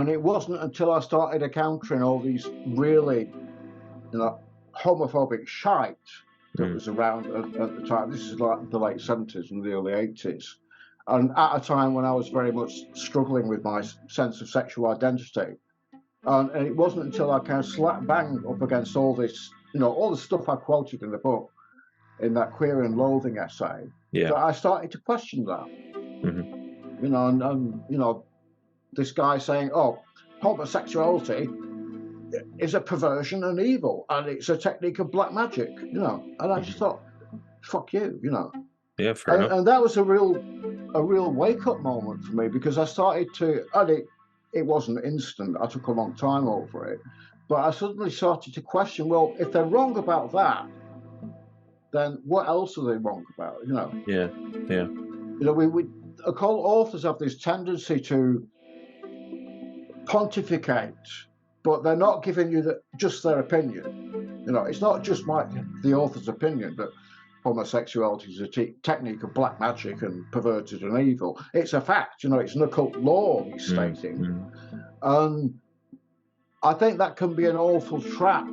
And it wasn't until I started encountering all these really, homophobic shite that was around at the time. This is like the late 70s and the early 80s. And at a time when I was very much struggling with my sense of sexual identity. And it wasn't until I kind of slap bang up against all this, all the stuff I quoted in the book, in that Queer and Loathing essay, that I started to question that. And this guy saying, oh, homosexuality is a perversion and evil, and it's a technique of black magic, and I just thought, fuck you, Yeah, fair enough. And that was a real wake-up moment for me, because I started to, and it wasn't instant, I took a long time over it, but I suddenly started to question, well, if they're wrong about that, then what else are they wrong about, Yeah. We occult authors have this tendency to pontificate, but they're not giving you just their opinion. It's not just the author's opinion that homosexuality is a technique of black magic and perverted and evil. It's a fact, it's an occult law he's stating. And I think that can be an awful trap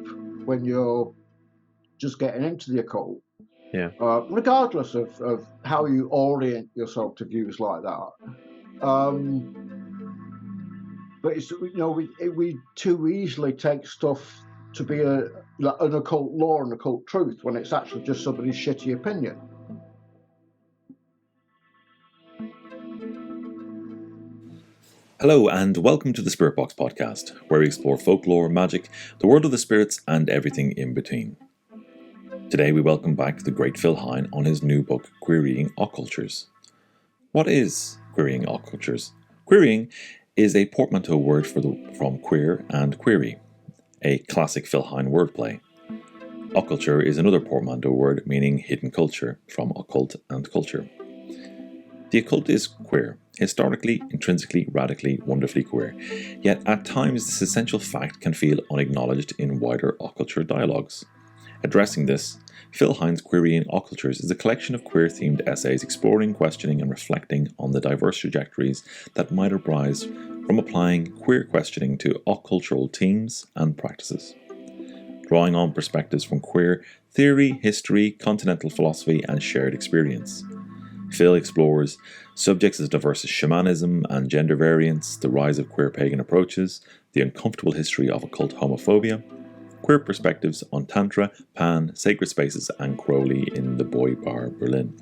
when you're just getting into the occult. Yeah. Regardless of how you orient yourself to views like that. But it's, we too easily take stuff to be an occult law and occult truth when it's actually just somebody's shitty opinion. Hello and welcome to the Spirit Box podcast, where we explore folklore, magic, the world of the spirits, and everything in between. Today we welcome back the great Phil Hine on his new book, Queerying Occultures. What is Queerying Occultures? Queerying is a portmanteau word from queer and query, a classic Phil Hine wordplay. Occulture is another portmanteau word meaning hidden culture, from Occult and Culture. The occult is queer, historically, intrinsically, radically, wonderfully queer, yet at times this essential fact can feel unacknowledged in wider occulture dialogues. Addressing this, Phil Hine's Queerying Occultures is a collection of queer-themed essays exploring, questioning and reflecting on the diverse trajectories that might arise from applying queer questioning to occultural themes and practices. Drawing on perspectives from queer theory, history, continental philosophy and shared experience. Phil explores subjects as diverse as shamanism and gender-variance, the rise of queer pagan approaches, the uncomfortable history of occult homophobia, queer perspectives on Tantra, Pan, sacred spaces and Crowley in the Boy Bar Berlin.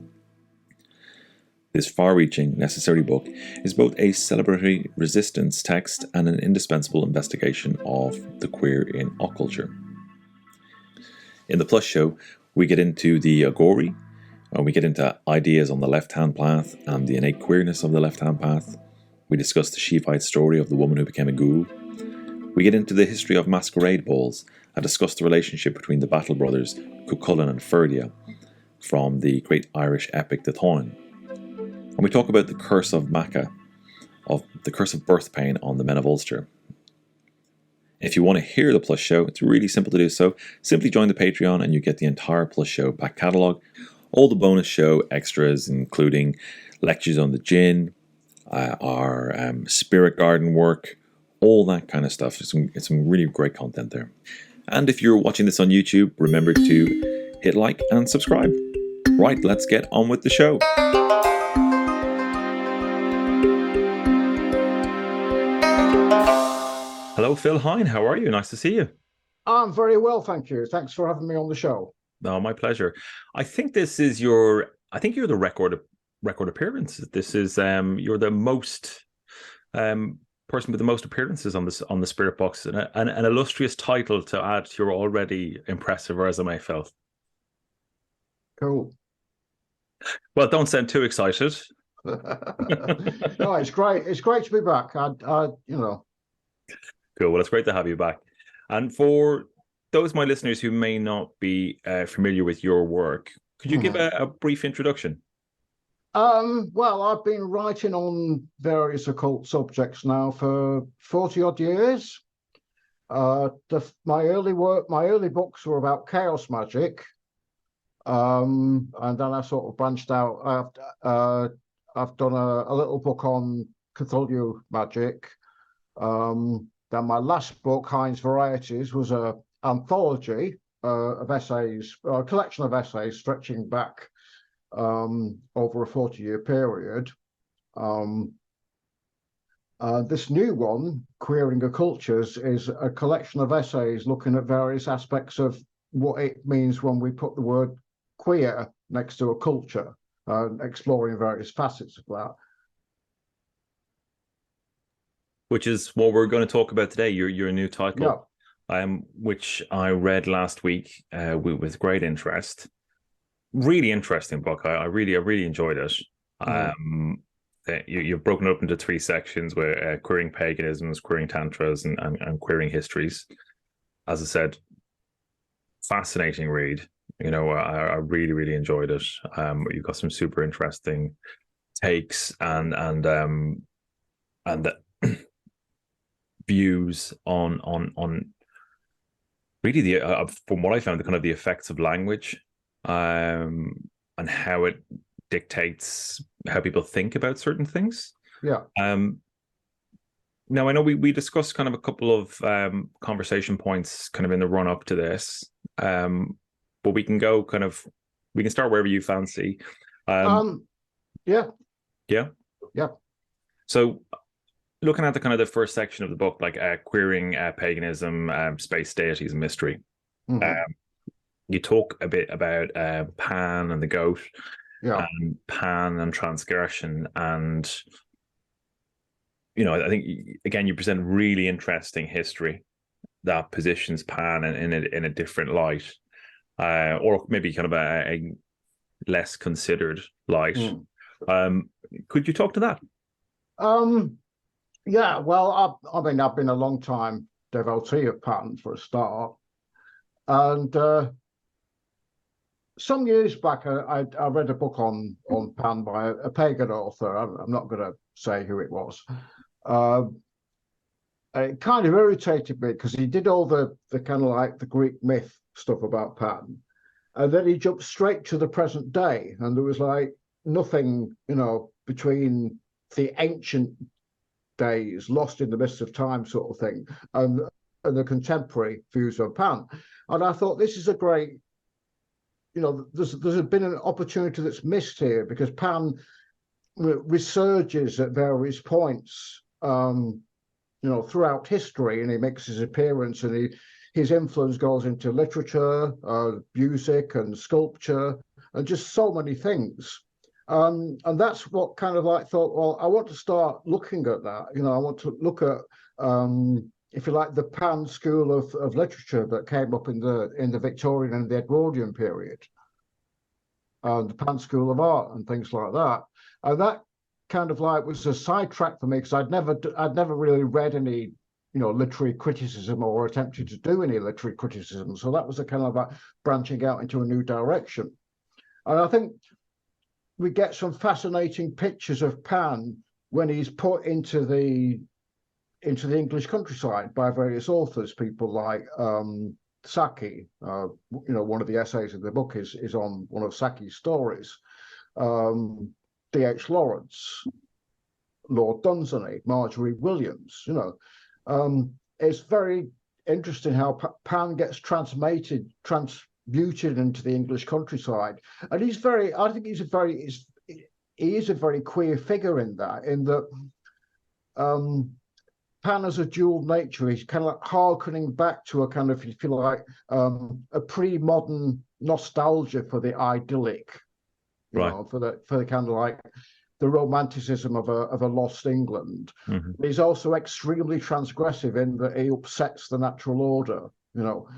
This far-reaching, necessary book is both a celebratory resistance text and an indispensable investigation of the queer in occulture. In the Plus show, we get into the Agori, and we get into ideas on the left-hand path and the innate queerness of the left-hand path. We discuss the Shivite story of the woman who became a ghoul. We get into the history of masquerade balls and discuss the relationship between the Battle Brothers, Cuchulainn and Ferdia, from the great Irish epic The Táin. And we talk about the curse of Macha, of the curse of birth pain on the men of Ulster. If you want to hear the Plus show, it's really simple to do so. Simply join the Patreon and you get the entire Plus show back catalogue. All the bonus show extras, including lectures on the Jinn, our spirit garden work, all that kind of stuff. It's some really great content there. And if you're watching this on YouTube, remember to hit like and subscribe. Right, let's get on with the show. Hello, Phil Hine. How are you? Nice to see you. I'm very well, thank you. Thanks for having me on the show. No, my pleasure. I think this is you're the record appearance. This is you're the most person with the most appearances on the Spirit Box, and an illustrious title to add to your already impressive resume, Phil. Cool. Well, don't sound too excited. No, it's great. It's great to be back. Cool. Well, it's great to have you back. And for those of my listeners who may not be familiar with your work, could you give a brief introduction? Well, I've been writing on various occult subjects now for 40 odd years. My early books were about chaos magic, and then I sort of branched out. I've done a little book on Cthulhu magic, Then my last book, Hine's Varieties, was a anthology of essays, a collection of essays stretching back over a 40-year period. This new one, Queerying Occultures, is a collection of essays looking at various aspects of what it means when we put the word queer next to a culture, exploring various facets of that. Which is what we're going to talk about today, your new title, which I read last week with great interest. Really interesting book. I really enjoyed it. You've broken it up into 3 sections where queering paganisms, queering tantras, and queering histories. As I said, fascinating read. You know, I really enjoyed it. You've got some super interesting takes and views on really the from what I found, the kind of the effects of language, and how it dictates how people think about certain things. Yeah. Now I know we discussed kind of a couple of conversation points kind of in the run up to this, but we can start wherever you fancy. Yeah. So, looking at the kind of the first section of the book, like queering paganism, space deities, and mystery, you talk a bit about Pan and the goat, Pan and transgression, and you know, I think again you present really interesting history that positions Pan in a different light, or maybe kind of a less considered light. Could you talk to that? Yeah, well, I mean, I've been a long time devotee of Pan for a start, and some years back, I read a book on Pan by a pagan author. I'm not going to say who it was. It kind of irritated me because he did all the kind of like the Greek myth stuff about Pan, and then he jumped straight to the present day, and there was like nothing, you know, between the ancient days, lost in the mists of time sort of thing, and the contemporary views of Pan. And I thought, this is a great, you know, there's been an opportunity that's missed here, because Pan resurges at various points, you know, throughout history, and he makes his appearance, and his influence goes into literature, music, and sculpture, and just so many things. And that's what kind of like thought, well, I want to start looking at that. You know, I want to look at, if you like, the Pan school of literature that came up in the Victorian and the Edwardian period, the Pan school of art and things like that. And that kind of like was a sidetrack for me, because I'd never really read any, you know, literary criticism or attempted to do any literary criticism. So that was a kind of like branching out into a new direction. And I think we get some fascinating pictures of Pan when he's put into the English countryside by various authors, people like Saki. You know, one of the essays in the book is on one of Saki's stories. D.H. Lawrence, Lord Dunsany, Marjorie Williams. You know, it's very interesting how Pan gets transmuted into the English countryside, and I think he is a very queer figure in that Pan has a dual nature. He's kind of like harkening back to a kind of, if you like, a pre-modern nostalgia for the idyllic, you know, for the kind of like the romanticism of a lost England. He's also extremely transgressive in that he upsets the natural order. You know,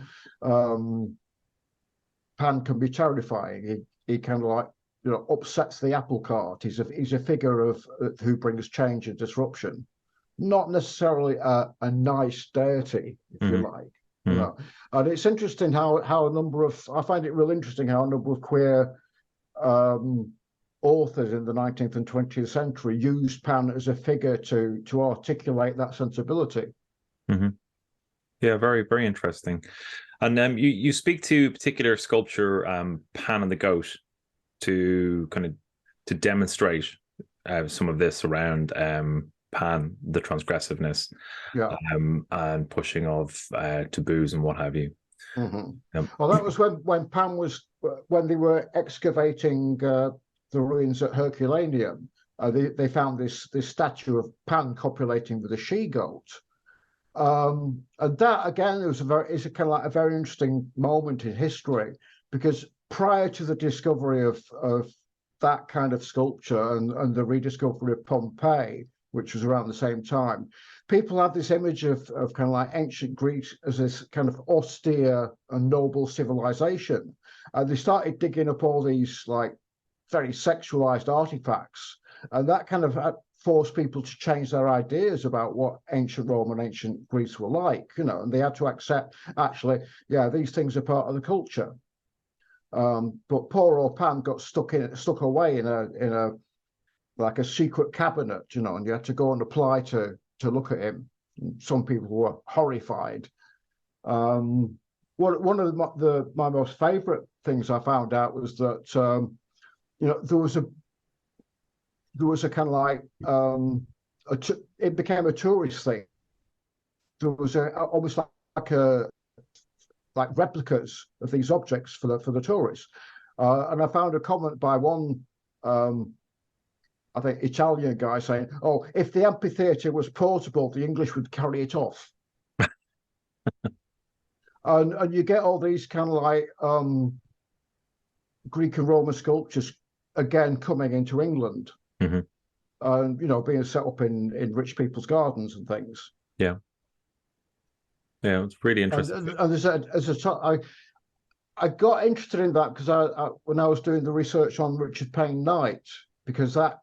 Pan can be terrifying. He kind of like, you know, upsets the apple cart. He's a figure of who brings change and disruption, not necessarily a nice deity, if you like. You know, and it's interesting how I find it real interesting how a number of queer authors in the 19th and 20th century used Pan as a figure to articulate that sensibility. Yeah, very, very interesting. And you speak to particular sculpture, Pan and the Goat, to kind of to demonstrate some of this around pan, the transgressiveness, Yeah. and pushing of taboos and what have you. Well, that was when Pan was when they were excavating the ruins at Herculaneum. They found this statue of Pan copulating with a she-goat, and that again is a kind of like a very interesting moment in history, because prior to the discovery of that kind of sculpture and the rediscovery of Pompeii, which was around the same time, people had this image of kind of like ancient Greece as this kind of austere and noble civilization. And they started digging up all these like very sexualized artifacts. And that kind of forced people to change their ideas about what ancient Rome and ancient Greece were like, and they had to accept, actually, yeah, these things are part of the culture. But poor old Pan got stuck away in a like a secret cabinet, and you had to go and apply to look at him. Some people were horrified. One of my most favorite things I found out was that there was a kind of like it became a tourist thing. There was almost like replicas of these objects for the tourists, and I found a comment by one I think Italian guy saying, "Oh, if the amphitheater was portable, the English would carry it off." and you get all these kind of like Greek and Roman sculptures again coming into England, and being set up in rich people's gardens and things. Yeah, it's really interesting. And I got interested in that because I when I was doing the research on Richard Payne Knight, because that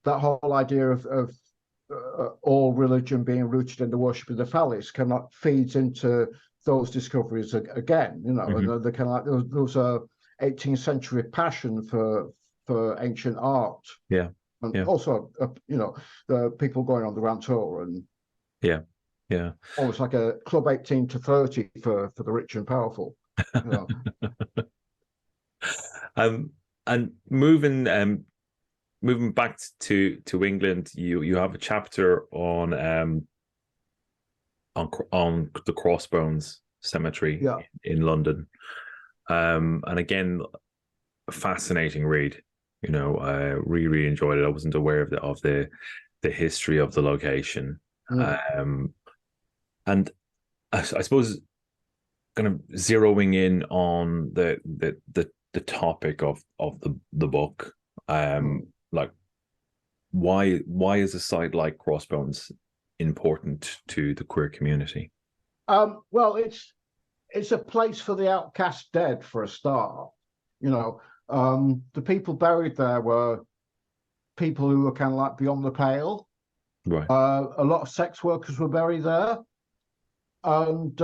whole idea of all religion being rooted in the worship of the phallus kind of feeds into those discoveries again, and the kind of like there was a 18th century passion for ancient art, and also the people going on the Grand Tour, and almost like a Club 18 to 30 for the rich and powerful. And moving back to England, you have a chapter on the Crossbones Cemetery in London, and again, a fascinating read. I really enjoyed it. I wasn't aware of the history of the location, and I suppose kind of zeroing in on the topic of the book, like why is a site like Crossbones important to the queer community? Well, it's a place for the outcast dead, for a start. The people buried there were people who were kind of like beyond the pale. Right. A lot of sex workers were buried there, and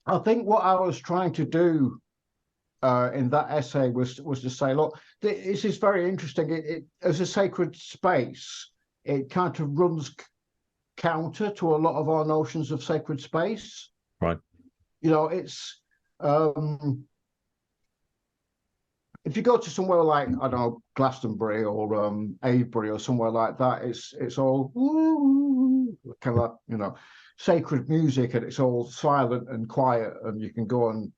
I think what I was trying to do in that essay was to say, look, this is very interesting. It as a sacred space, it kind of runs counter to a lot of our notions of sacred space. Right. It's if you go to somewhere like, I don't know, Glastonbury or Avebury or somewhere like that, it's all kind of sacred music, and it's all silent and quiet, and you can go and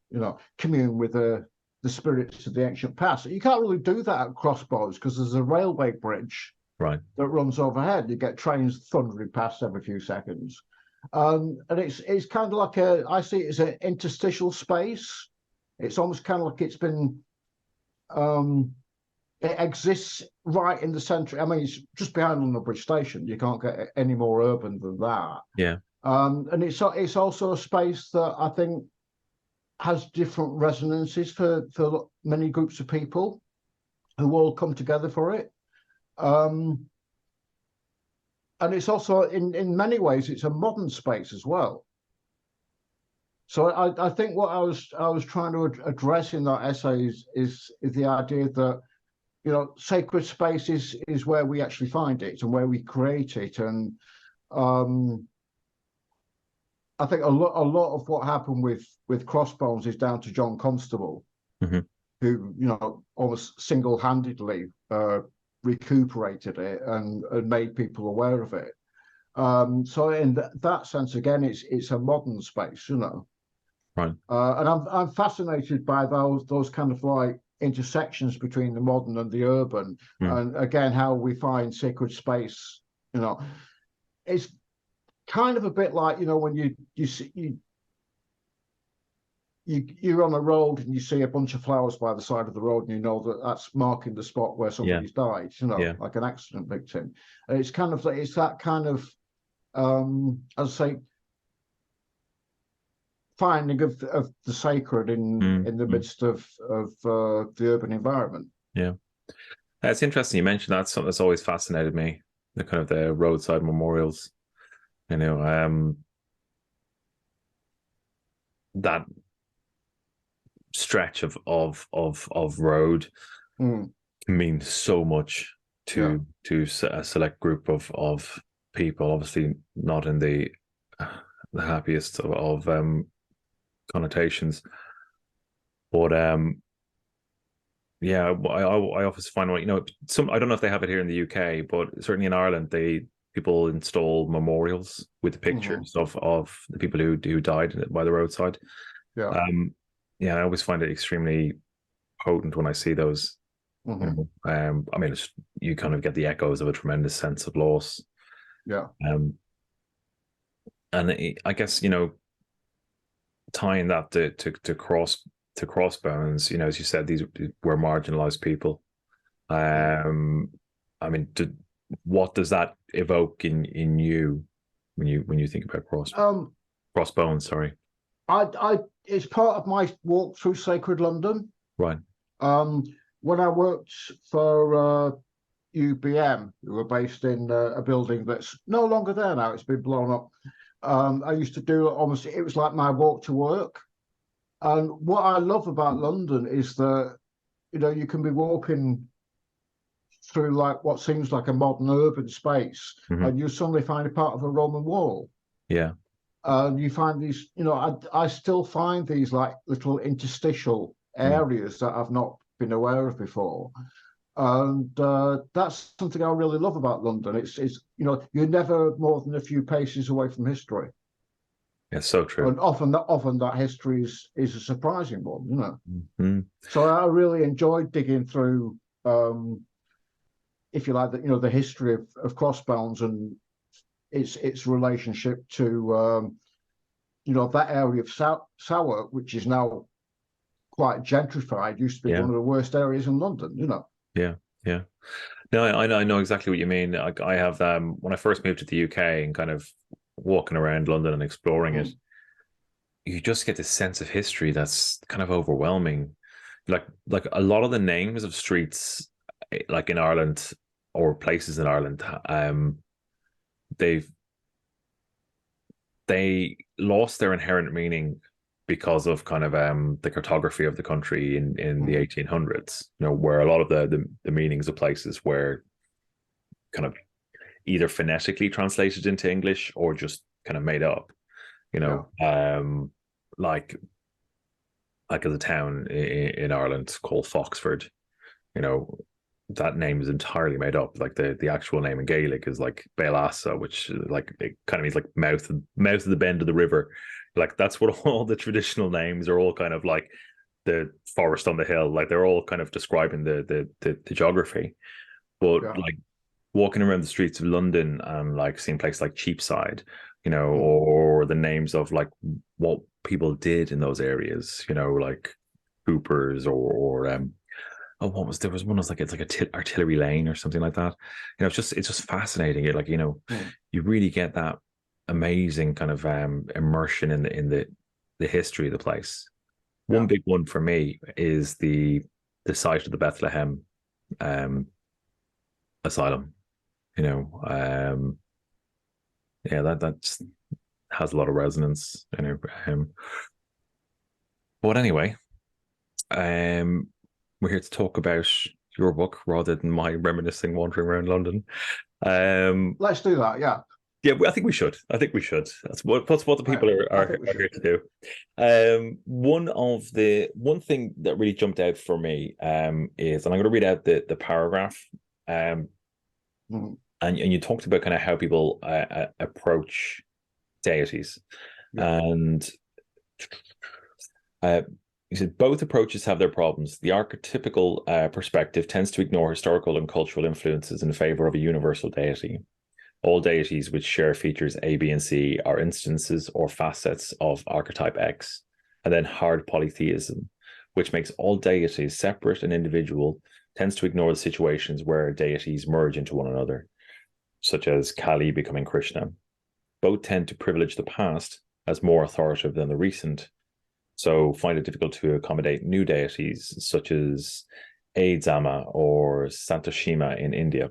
commune with the spirits of the ancient past. You can't really do that at Crossbones because there's a railway bridge that runs overhead. You get trains thundering past every few seconds, and it's kind of like I see it as an interstitial space. It's almost kind of like it's been it exists right in the centre. I mean, it's just behind London Bridge Station. You can't get any more urban than that. Yeah. And it's also a space that I think has different resonances for many groups of people who all come together for it. And it's also in many ways it's a modern space as well. So I think what I was trying to address in that essay is the idea that sacred space is where we actually find it and where we create it, and I think a lot of what happened with Crossbones is down to John Constable, who almost single-handedly recuperated it and made people aware of it. So in that sense, again, it's a modern space, you know. Right. And I'm fascinated by those kind of like intersections between the modern and the urban, and again how we find sacred space. You know, it's kind of a bit like, you know, when you're on a road and you see a bunch of flowers by the side of the road, and you know that that's marking the spot where somebody's died. You know, like an accident victim. And it's kind of like, it's that kind of as I say, finding of the sacred in the midst of the urban environment. Yeah, it's interesting you mentioned that. Something that's always fascinated me, the kind of the roadside memorials. You know, that stretch of road can mean so much to a select group of people. Obviously, not in the happiest of connotations, but yeah, I often find, you know, I don't know if they have it here in the UK, but certainly in Ireland, people install memorials with the pictures of the people who died by the roadside. Yeah, I always find it extremely potent when I see those. You know, I mean, you kind of get the echoes of a tremendous sense of loss. And I guess, you know, tying that to Crossbones, you know, as you said, these were marginalized people. I mean, what does that evoke in you when you think about Crossbones? Sorry, I it's part of my walk through Sacred London. Right. When I worked for UBM, who were based in a building that's no longer there now, it's been blown up. I used to do almost, it was like my walk to work. And what I love about London is that, you know, you can be walking through like what seems like a modern urban space, and you suddenly find a part of a Roman wall. Yeah. And you find these, you know, I still find these like little interstitial areas that I've not been aware of before. And that's something I really love about London. It's you know, you're never more than a few paces away from history. It's so true. And often that history is a surprising one, you know. So I really enjoyed digging through, if you like, you know, the history of Crossbones and its relationship to, you know, that area of Southwark, which is now quite gentrified, used to be one of the worst areas in London, you know. Yeah. No, I know exactly what you mean. I have when I first moved to the UK and kind of walking around London and exploring it, you just get this sense of history that's kind of overwhelming. Like a lot of the names of streets, like in Ireland or places in Ireland, they lost their inherent meaning because of kind of the cartography of the country in the 1800s, you know, where a lot of the meanings of places were kind of either phonetically translated into English or just kind of made up, you know. Like as a town in Ireland called Foxford, you know, that name is entirely made up. Like the actual name in Gaelic is like Bailassa, which like it kind of means like mouth of the bend of the river. Like that's what all the traditional names are all kind of like. The forest on the hill, like they're all kind of describing the geography. But like walking around the streets of London and like seeing places like Cheapside, you know, or the names of like what people did in those areas, you know, like Hoopers or there was one was like, it's like Artillery Lane or something like that. You know, it's just fascinating. It like, you know, you really get that amazing kind of immersion in the history of the place. One big one for me is the site of the Bethlehem asylum. You know, that has a lot of resonance. You know, but anyway, we're here to talk about your book rather than my reminiscing wandering around London. Let's do that. Yeah. Yeah, I think we should. That's what the people are here to do. One thing that really jumped out for me is, and I'm going to read out the paragraph and you talked about kind of how people approach deities, and you said both approaches have their problems. The archetypical perspective tends to ignore historical and cultural influences in favor of a universal deity. All deities which share features A, B, and C are instances or facets of archetype X. And then hard polytheism, which makes all deities separate and individual, tends to ignore the situations where deities merge into one another, such as Kali becoming Krishna. Both tend to privilege the past as more authoritative than the recent, so find it difficult to accommodate new deities such as Aidzama or Santashima in India.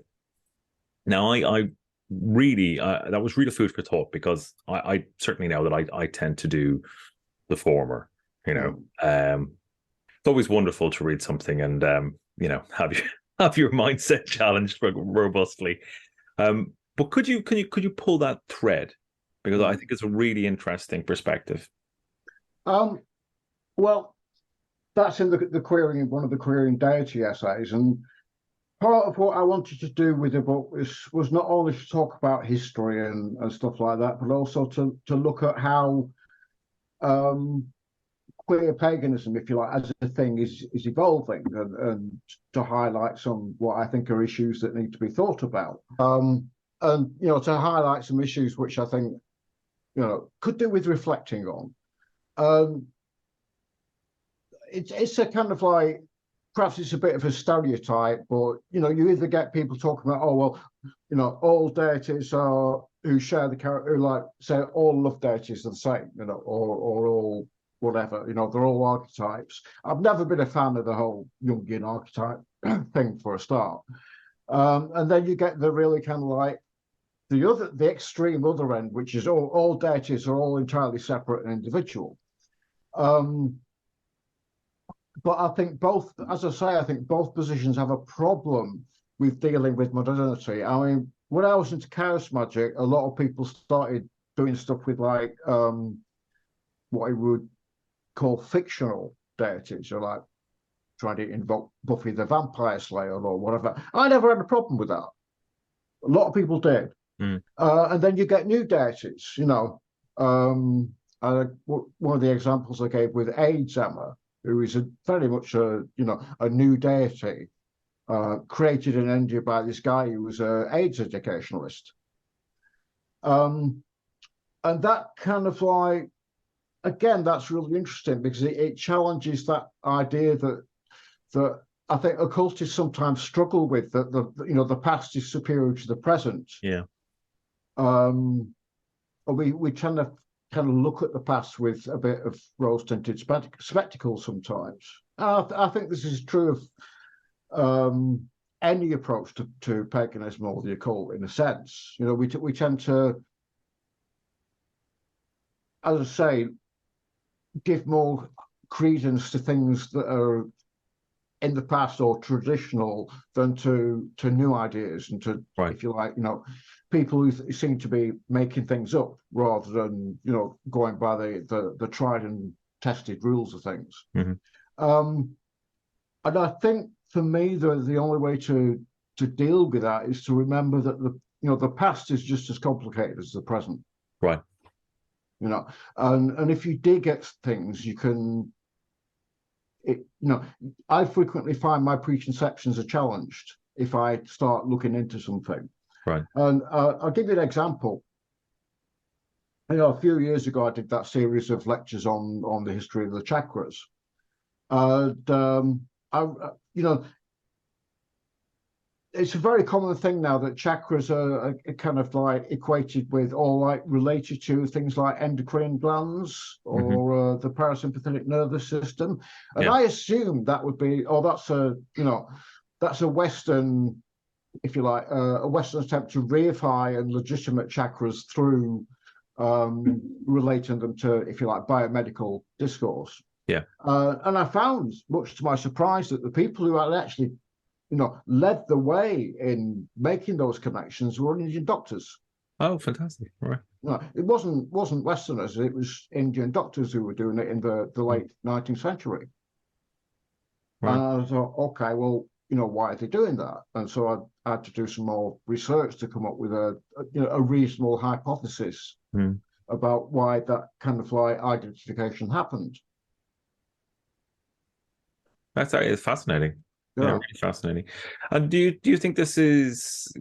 Now, I really, that was really food for thought, because I certainly know that I tend to do the former. It's always wonderful to read something and have your mindset challenged robustly. But could you pull that thread, because I think it's a really interesting perspective. Well, that's in the querying, one of the querying deity essays, and part of what I wanted to do with the book was not only to talk about history and stuff like that, but also to look at how queer paganism, if you like, as a thing is evolving, and to highlight some what I think are issues that need to be thought about, and to highlight some issues which I think could do with reflecting on. It's a kind of like, perhaps it's a bit of a stereotype, but you either get people talking about, oh well, all deities are who share the character, who like say all love deities are the same, or all whatever, they're all archetypes. I've never been a fan of the whole Jungian archetype thing for a start, and then you get the really kind of like the extreme other end, which is all deities are all entirely separate and individual. But I think both, as I say, I think both positions have a problem with dealing with modernity. I mean, when I was into chaos magic, a lot of people started doing stuff with like what I would call fictional deities, or like trying to invoke Buffy the Vampire Slayer or whatever. I never had a problem with that. A lot of people did. And then you get new deities, one of the examples I gave with Aidzama, who is very much a new deity, created in India by this guy who was an AIDS educationalist. And that kind of like, again, that's really interesting, because it challenges that idea that I think occultists sometimes struggle with, that the past is superior to the present. Yeah. We tend to kind of look at the past with a bit of rose-tinted spectacles sometimes. I think this is true of any approach to paganism or the occult, in a sense. We tend to, as I say, give more credence to things that are in the past or traditional than to new ideas, and to, if you like, people who seem to be making things up rather than going by the tried and tested rules of things. And I think for me the only way to deal with that is to remember that the past is just as complicated as the present. Right. And if you dig at things, you can. I frequently find my preconceptions are challenged if I start looking into something. Right. And I'll give you an example. A few years ago, I did that series of lectures on the history of the chakras. And it's a very common thing now that chakras are kind of like equated with, or like related to, things like endocrine glands or the parasympathetic nervous system. And I assumed that would be, that's a Western, if you like, a Western attempt to reify and legitimate chakras through relating them to, if you like, biomedical discourse. Yeah. And I found, much to my surprise, that the people who had actually led the way in making those connections were Indian doctors. Oh, fantastic! Right. No, it wasn't Westerners. It was Indian doctors who were doing it in the late 19th century. Right. And I thought, okay, well, why are they doing that? And so I had to do some more research to come up with a reasonable hypothesis about why that kind of like identification happened. That's fascinating. Yeah, really fascinating. And do you think this is,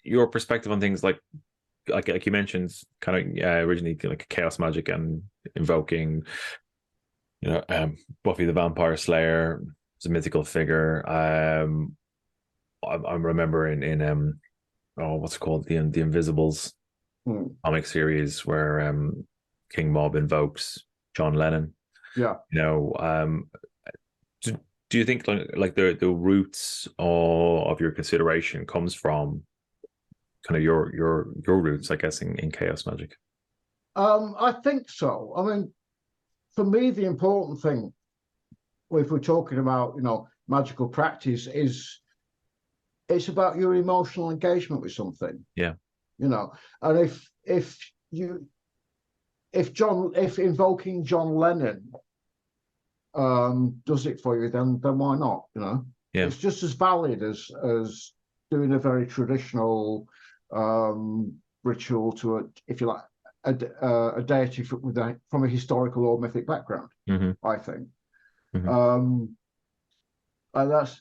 your perspective on things like you mentioned, kind of originally like chaos magic and invoking, Buffy the Vampire Slayer is a mythical figure. I remember in what's it called, the Invisibles comic series where King Mob invokes John Lennon. Yeah. Do you think like the roots of your consideration comes from kind of your roots, I guess, in chaos magic? I think so. I mean, for me, the important thing, if we're talking about magical practice, is it's about your emotional engagement with something. Yeah. And if invoking John Lennon does it for you, then why not? Yeah. It's just as valid as doing a very traditional ritual to if you like, a deity from a historical or mythic background. I think, and that's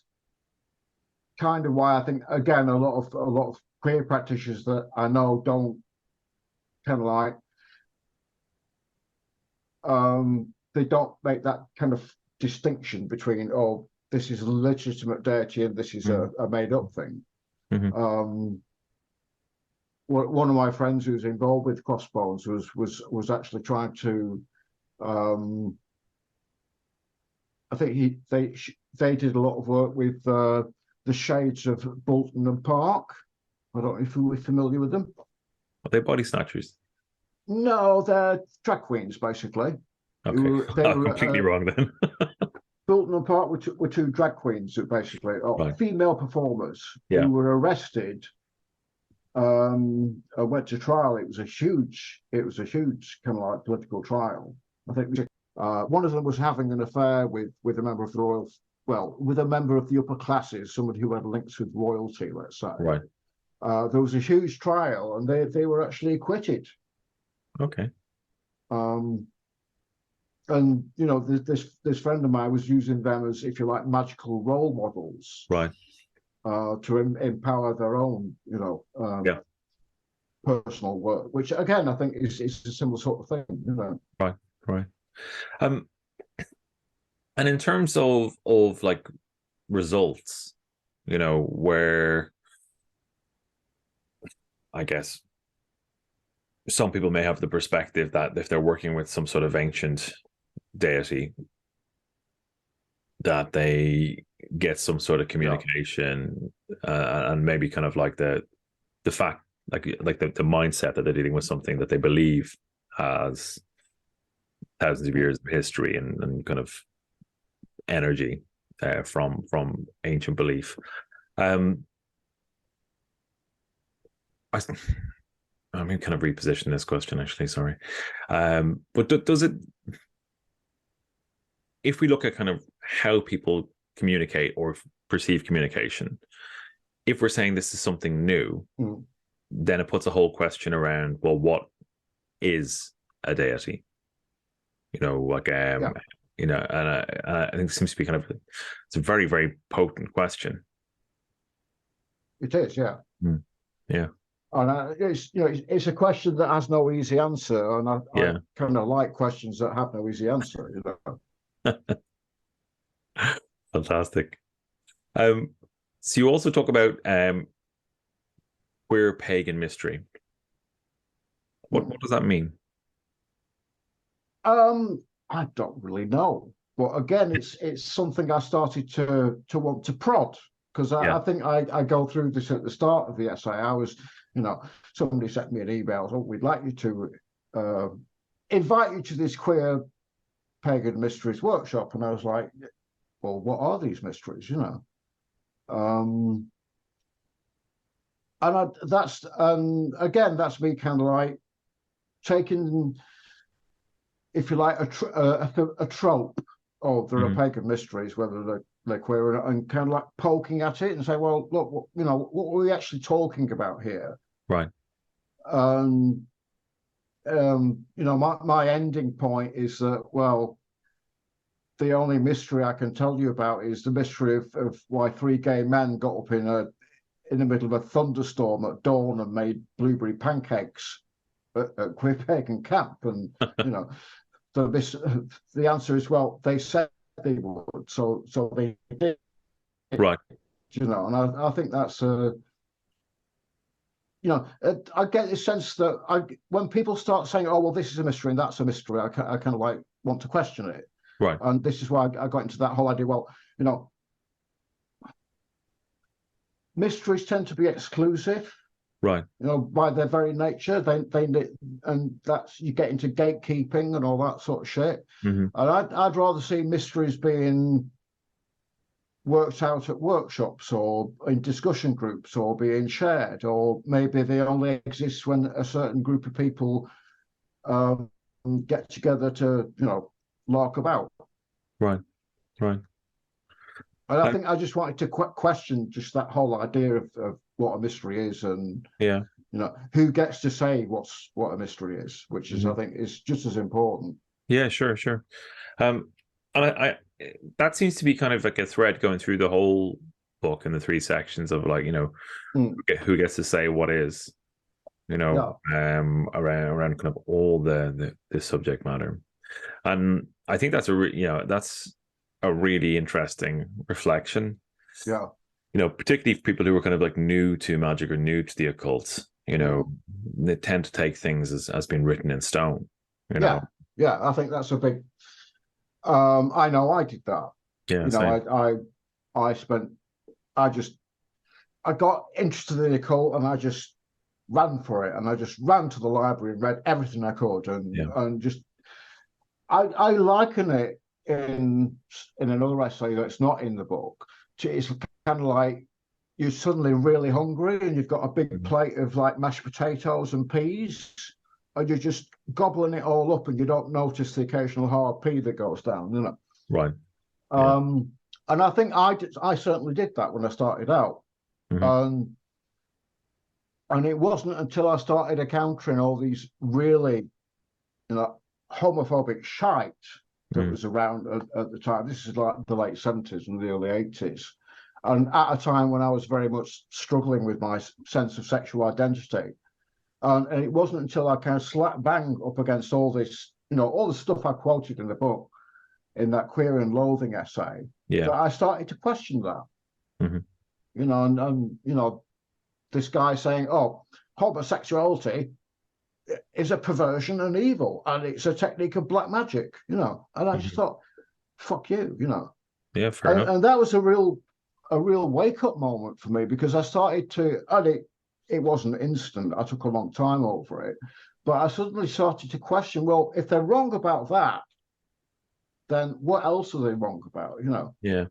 kind of why I think, again, a lot of queer practitioners that I know don't kind of like they don't make that kind of distinction between, this is a legitimate deity and this is a made-up thing. One of my friends who's involved with Crossbones was actually trying to, I think they did a lot of work with the Shades of Bolton and Park. I don't know if you were familiar with them. Are they body snatchers? No, they're drag queens, basically. Okay, I'm completely wrong then. Bolton and Park were two drag queens, basically, female performers who were arrested and went to trial. It was a huge kind of like political trial. I think one of them was having an affair with a member of the royal, with a member of the upper classes, somebody who had links with royalty, let's say. Right. There was a huge trial, and they were actually acquitted. Okay. And this friend of mine was using them as, if you like, magical role models, right, to empower their own, personal work, which again I think is a similar sort of thing, Right. And in terms of like results, where I guess some people may have the perspective that if they're working with some sort of ancient deity, that they get some sort of communication, and maybe kind of like the fact, like the mindset that they're dealing with something that they believe has thousands of years of history and kind of energy from ancient belief. I'm going to kind of reposition this question, actually. Sorry, but does it? If we look at kind of how people communicate or perceive communication, if we're saying this is something new, then it puts a whole question around, well, what is a deity? And I think it seems to be kind of, it's a very, very potent question. It is, yeah. Yeah. And it's a question that has no easy answer, and I kind of like questions that have no easy answer. Fantastic. So you also talk about queer pagan mystery. What does that mean? I don't really know, but again, it's something I started to want to prod, because I think I go through this at the start of the essay. I was, somebody sent me an email, so we'd like you to invite you to this queer pagan mysteries workshop, and I was like, well, what are these mysteries? And that's me kind of like taking, if you like, a trope of there are pagan mysteries, whether they're they're queer and kind of like poking at it and say, well, look, what are we actually talking about here? Right. My ending point is that, well, the only mystery I can tell you about is the mystery of why three gay men got up in the middle of a thunderstorm at dawn and made blueberry pancakes at Queer Pagan camp. And, so the answer is, well, they said they would, so they did. Right. And I think that's I get the sense that when people start saying, oh, well, this is a mystery and that's a mystery, I kind of like want to question it. Right. And this is why I got into that whole idea. Well, mysteries tend to be exclusive. Right. By their very nature, and that's, you get into gatekeeping and all that sort of shit. Mm-hmm. And I'd rather see mysteries being worked out at workshops or in discussion groups or being shared, or maybe they only exist when a certain group of people get together to, lark about. Right. And I think I just wanted to question just that whole idea of what a mystery is, and who gets to say what a mystery is, which is, I think, is just as important. Yeah, sure. And I that seems to be kind of like a thread going through the whole book in the three sections of, like, who gets to say what is, around kind of all the subject matter. And I think that's that's a really interesting reflection. Yeah. Particularly for people who are kind of like new to magic or new to the occult, they tend to take things as being written in stone. Yeah, I think that's a big. I know I did that. Yeah. I got interested in the occult and I just ran for it, and I just ran to the library and read everything I could, and just I liken it in another essay that's not in the book. It's kind of like you're suddenly really hungry and you've got a big plate of like mashed potatoes and peas, and you're just gobbling it all up, and you don't notice the occasional hard pea that goes down, Right. And I think I certainly did that when I started out. And it wasn't until I started encountering all these really, homophobic shite that was around at the time. This is like the late 70s and the early 80s. And at a time when I was very much struggling with my sense of sexual identity. And it wasn't until I kind of slap bang up against all this, all the stuff I quoted in the book, in that Queer and Loathing essay, that I started to question that. And this guy saying, oh, homosexuality is a perversion and evil, and it's a technique of black magic, and I just thought, fuck you, Yeah, fair enough. And that was a real wake-up moment for me, because I started to, and it wasn't instant, I took a long time over it, but I suddenly started to question, well, if they're wrong about that, then what else are they wrong about, Yeah.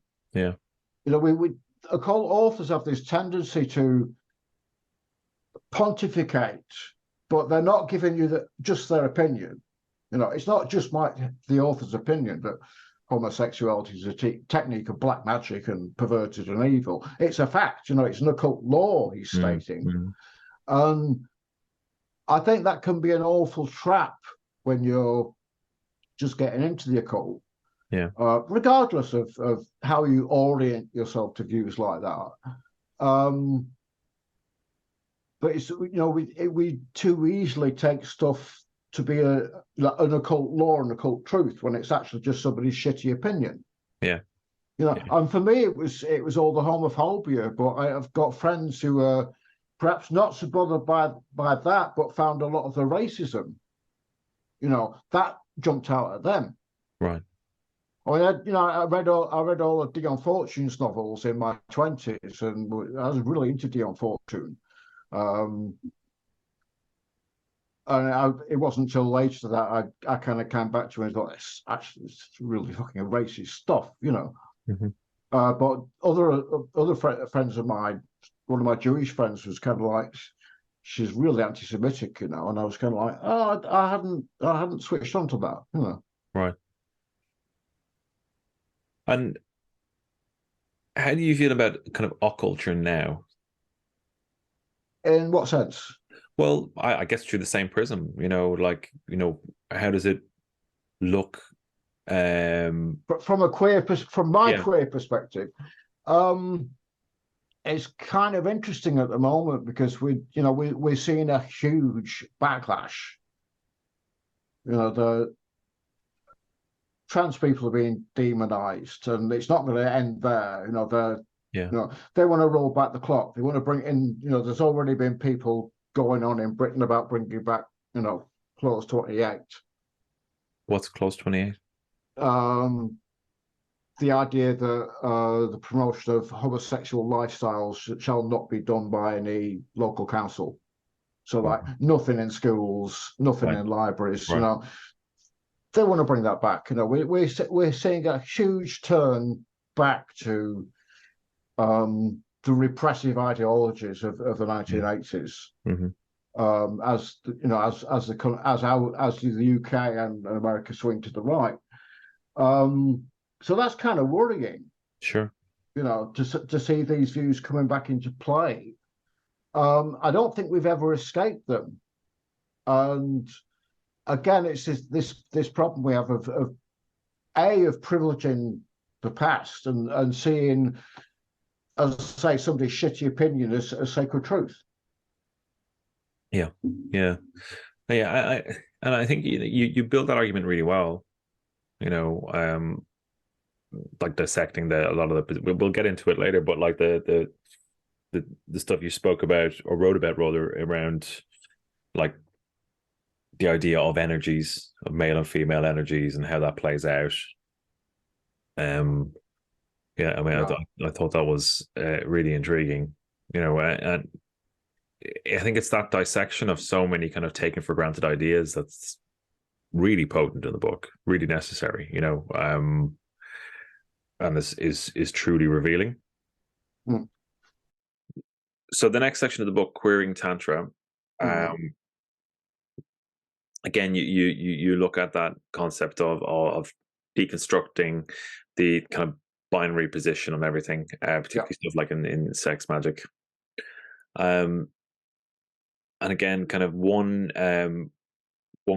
We occult authors have this tendency to pontificate, but they're not giving you just their opinion. It's not just the author's opinion that homosexuality is a technique of black magic and perverted and evil. It's a fact, it's an occult law, he's stating. And I think that can be an awful trap when you're just getting into the occult. Yeah. Regardless of how you orient yourself to views like that. But it's, we too easily take stuff to be an occult law and occult truth when it's actually just somebody's shitty opinion. Yeah. And for me, it was all the homophobia. But I've got friends who are perhaps not so bothered by that, but found a lot of the racism, that jumped out at them. Right. I read all of Dion Fortune's novels in my 20s, and I was really into Dion Fortune. And it wasn't until later that I kind of came back to it and thought, it's really fucking racist stuff, But other friends of mine, one of my Jewish friends was kind of like, she's really anti-Semitic, and I was kind of like, oh, I hadn't switched on to that, Right. And How do you feel about kind of occulture now? In what sense? Well, I guess through the same prism, like, how does it look? From a from my Yeah, queer perspective, um, it's kind of interesting at the moment because we're seeing a huge backlash. The trans people are being demonized, and it's not going to end there. yeah. They want to roll back the clock. They want to bring in. There's already been people going on in Britain about bringing back, Clause 28. What's Clause 28? Um, the idea that the promotion of homosexual lifestyles shall not be done by any local council. So, like, nothing in schools, nothing Right, in libraries. right. They want to bring that back. We're seeing a huge turn back to the repressive ideologies of the 1980s. Mm-hmm. As the UK and America swing to the right. So that's kind of worrying, Sure. to see these views coming back into play. I don't think we've ever escaped them. And again, it's this problem we have of privileging the past and seeing, as I say, somebody's shitty opinion as sacred truth. Yeah, yeah, yeah. And I think you build that argument really well. You know, like dissecting a lot of the. We'll get into it later, but like the stuff you spoke about or wrote about rather around like the idea of energies, of male and female energies, and how that plays out. Um, yeah, I mean, Yeah, I thought that was really intriguing. And I think it's that dissection of so many kind of taken for granted ideas that's really potent in the book, really necessary. And this is truly revealing. mm. So the next section of the book, Queering Tantra, Mm. again, you look at that concept of deconstructing the kind of binary position on everything, Yeah. particularly stuff like in sex magic. And again, kind of one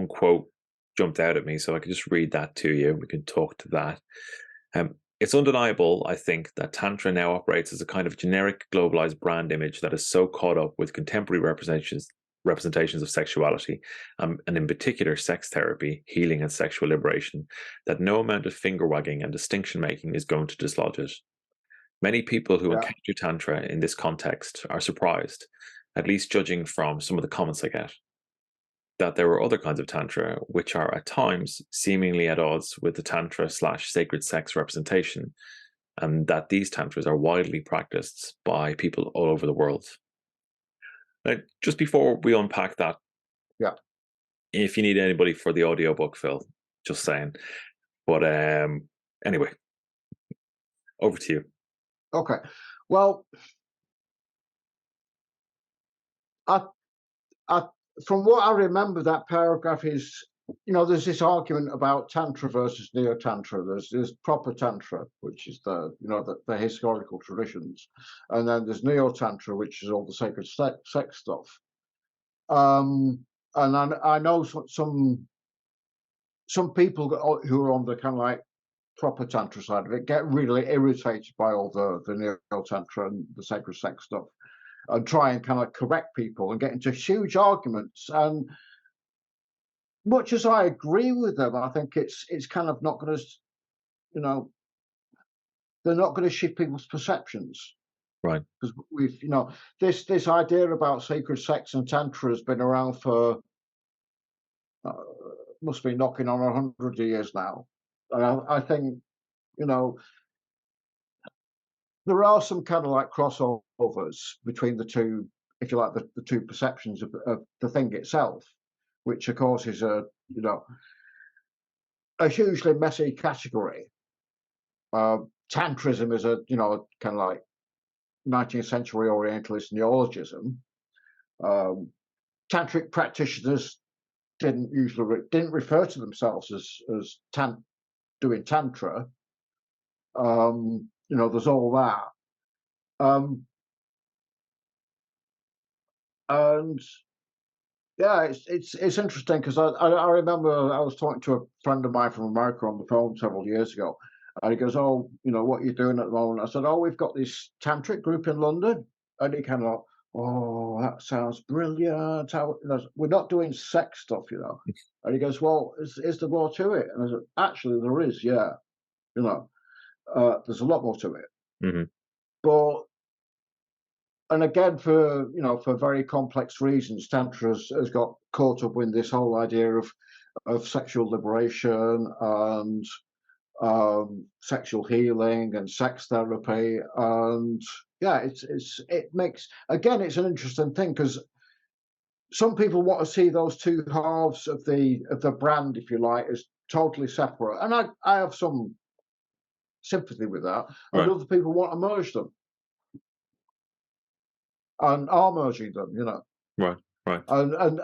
quote jumped out at me, so I could just read that to you. We can talk to that. It's undeniable, I think, that Tantra now operates as a kind of generic, globalized brand image that is so caught up with contemporary representations of sexuality, and in particular sex therapy, healing, and sexual liberation, that no amount of finger wagging and distinction making is going to dislodge it. Many people who Yeah. encounter Tantra in this context are surprised, at least judging from some of the comments I get, that there are other kinds of Tantra which are at times seemingly at odds with the Tantra / sacred sex representation, and that these Tantras are widely practiced by people all over the world. Now, just before we unpack that, Yeah. if you need anybody for the audiobook, Phil, just saying. But anyway, over to you. Okay. Well, I, I, from what I remember, that paragraph is, there's this argument about Tantra versus Neo Tantra. There's proper Tantra, which is the historical traditions, and then there's Neo Tantra, which is all the sacred sex stuff. And I know some people who are on the kind of like proper Tantra side of it get really irritated by all the Neo Tantra and the sacred sex stuff, and try and kind of correct people and get into huge arguments. And much as I agree with them, I think it's kind of not going to, you know, they're not going to shift people's perceptions. Right. Because we've, this idea about sacred sex and tantra has been around for uh, must be knocking on 100 years now. And I think, you know, there are some kind of like crossovers between the two, if you like, the two perceptions of the thing itself, which of course is a hugely messy category. Tantrism is a kind of like 19th century Orientalist neologism. Tantric practitioners didn't refer to themselves as doing tantra. there's all that. And yeah, it's interesting because I remember I was talking to a friend of mine from America on the phone several years ago, and he goes, "Oh, what are you doing at the moment?" I said, "Oh, we've got this tantric group in London," and he kind of like, "Oh, that sounds brilliant. We're not doing sex stuff, And he goes, "Well, is there more to it?" And I said, "Actually, there is. Yeah, there's a lot more to it, Mm-hmm. but." And again, for very complex reasons, Tantra has got caught up in this whole idea of sexual liberation and sexual healing and sex therapy, and yeah, it makes, again, it's an interesting thing because some people want to see those two halves of the brand, if you like, as totally separate, and I have some sympathy with that, and Right. other people want to merge them and are merging them, Right. and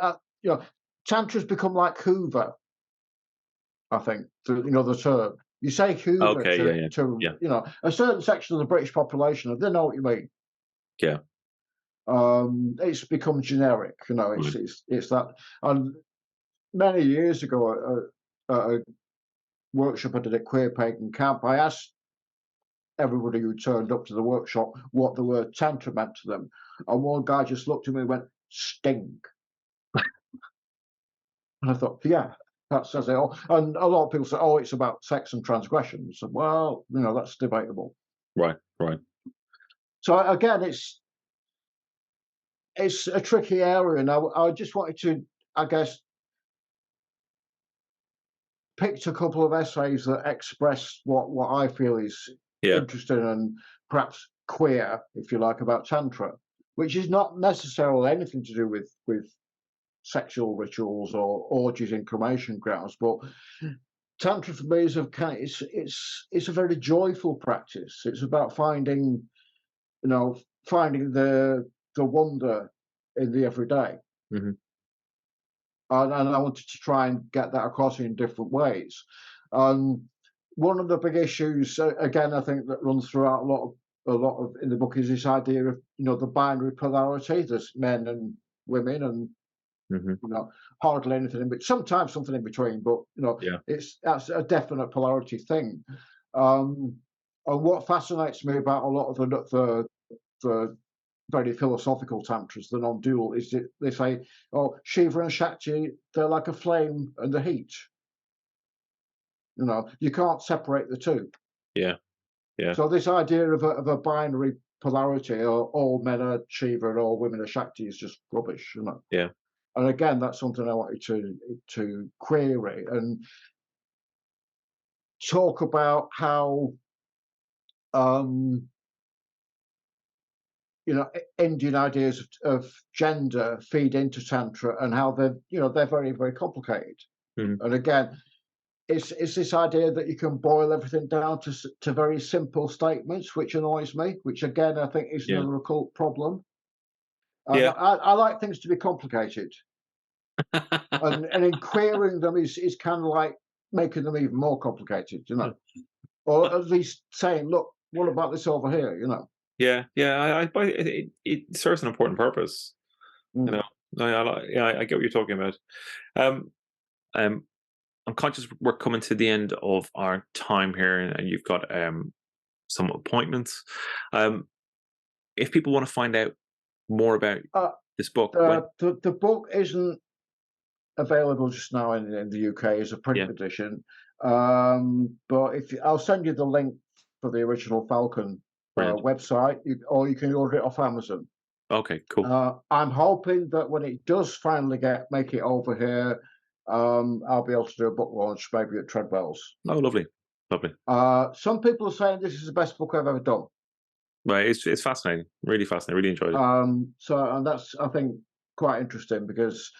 Tantra's become like Hoover, I think, the term. You say Hoover Okay. to a certain section of the British population, they know what you mean. Yeah. It's become generic, Right. it's that. And many years ago, at a workshop I did at Queer Pagan camp, I asked everybody who turned up to the workshop what the word Tantra meant to them. And one guy just looked at me and went, "Stink." And I thought, yeah, that says it all. And a lot of people say, "Oh, it's about sex and transgression." So, well, that's debatable. Right. So again, it's a tricky area. Now, I just wanted to, I guess, picked a couple of essays that express what I feel is interesting and perhaps queer, if you like, about Tantra, which is not necessarily anything to do with sexual rituals or orgies in cremation grounds, but Tantra for me is it's a very joyful practice. It's about finding the wonder in the everyday. Mm-hmm. And I wanted to try and get that across in different ways. One of the big issues, again, I think that runs throughout a lot of in the book is this idea of the binary polarity. There's men and women, and Mm-hmm. hardly anything in between. Sometimes something in between, but that's a definite polarity thing. And what fascinates me about a lot of the very philosophical tantras, the non-dual, is that they say, "Oh, Shiva and Shakti, they're like a flame and the heat. You can't separate the two." Yeah. So this idea of a binary polarity, or all men are Shiva and all women are Shakti, is just rubbish. Yeah. And again, that's something I wanted to query and talk about how Indian ideas of gender feed into Tantra and how they're very, very complicated. Mm-hmm. And again, it's this idea that you can boil everything down to very simple statements, which annoys me, which again, I think is another occult problem. And I like things to be complicated. and in querying them is kind of like making them even more complicated, or at least saying, "Look, what about this over here?" Yeah. It serves an important purpose. Mm. I get what you're talking about. I'm conscious we're coming to the end of our time here, and you've got some appointments. If people want to find out more about this book, the book isn't available just now in the UK as a print edition, but I'll send you the link for the original Falcon website, or you can order it off Amazon. Okay, cool. I'm hoping that when it does finally make it over here, I'll be able to do a book launch maybe at Treadwell's. Oh, lovely. Some people are saying this is the best book I've ever done. Right, it's fascinating, really fascinating, really enjoyed it. And that's, I think, quite interesting because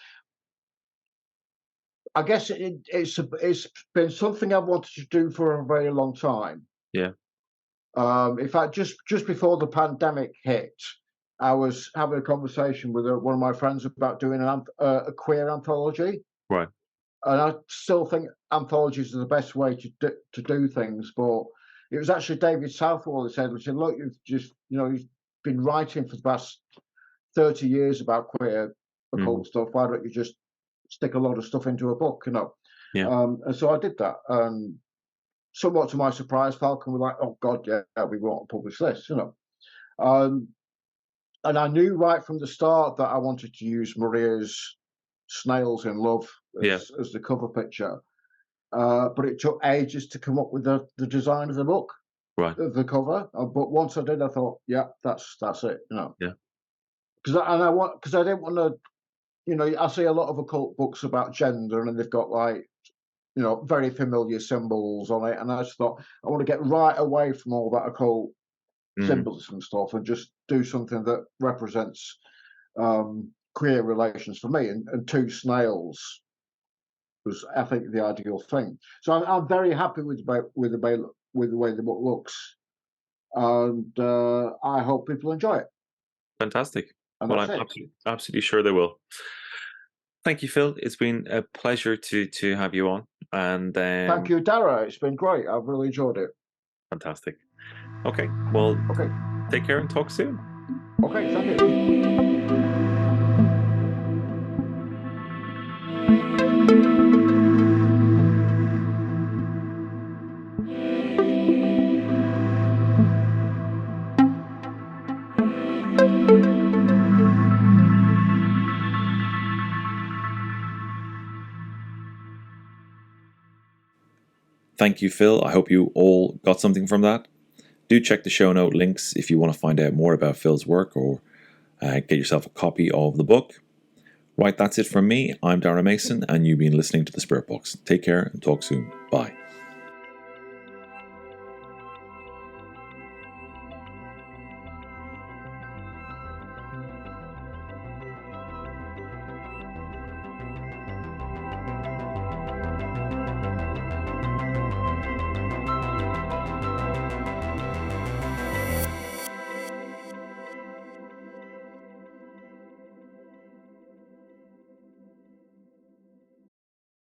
I guess it's been something I've wanted to do for a very long time. Yeah. In fact, just before the pandemic hit, I was having a conversation with one of my friends about doing a queer anthology. Right. And I still think anthologies are the best way to do things, but It was actually David Southwell who said, look, you've been writing for the past 30 years about queer occult stuff. Why don't you just stick a lot of stuff into a book, Yeah. And so I did that. And somewhat to my surprise, Falcon were like, oh, God, yeah, we want to publish this, And I knew right from the start that I wanted to use Maria's Snails in Love as the cover picture. But it took ages to come up with the design of the book, right, of the cover. But once I did, I thought, yeah, that's it, Yeah. Because I didn't want to, I see a lot of occult books about gender, and they've got like, very familiar symbols on it, and I just thought I want to get right away from all that occult symbolism stuff and just do something that represents queer relations for me. And two snails was, I think, the ideal thing. So I'm very happy with the way the book looks, and I hope people enjoy it. Fantastic. And Well, that's I'm it. absolutely sure they will. Thank you, Phil. It's been a pleasure to have you on. And Thank you, Dara. It's been great. I've really enjoyed it. Fantastic. Okay. Well, Okay. Take care and talk soon. Okay, thank you. Thank you, Phil. I hope you all got something from that. Do check the show note links if you want to find out more about Phil's work or get yourself a copy of the book. Right, that's it from me. I'm Dara Mason, and you've been listening to The Spirit Box. Take care and talk soon. Bye.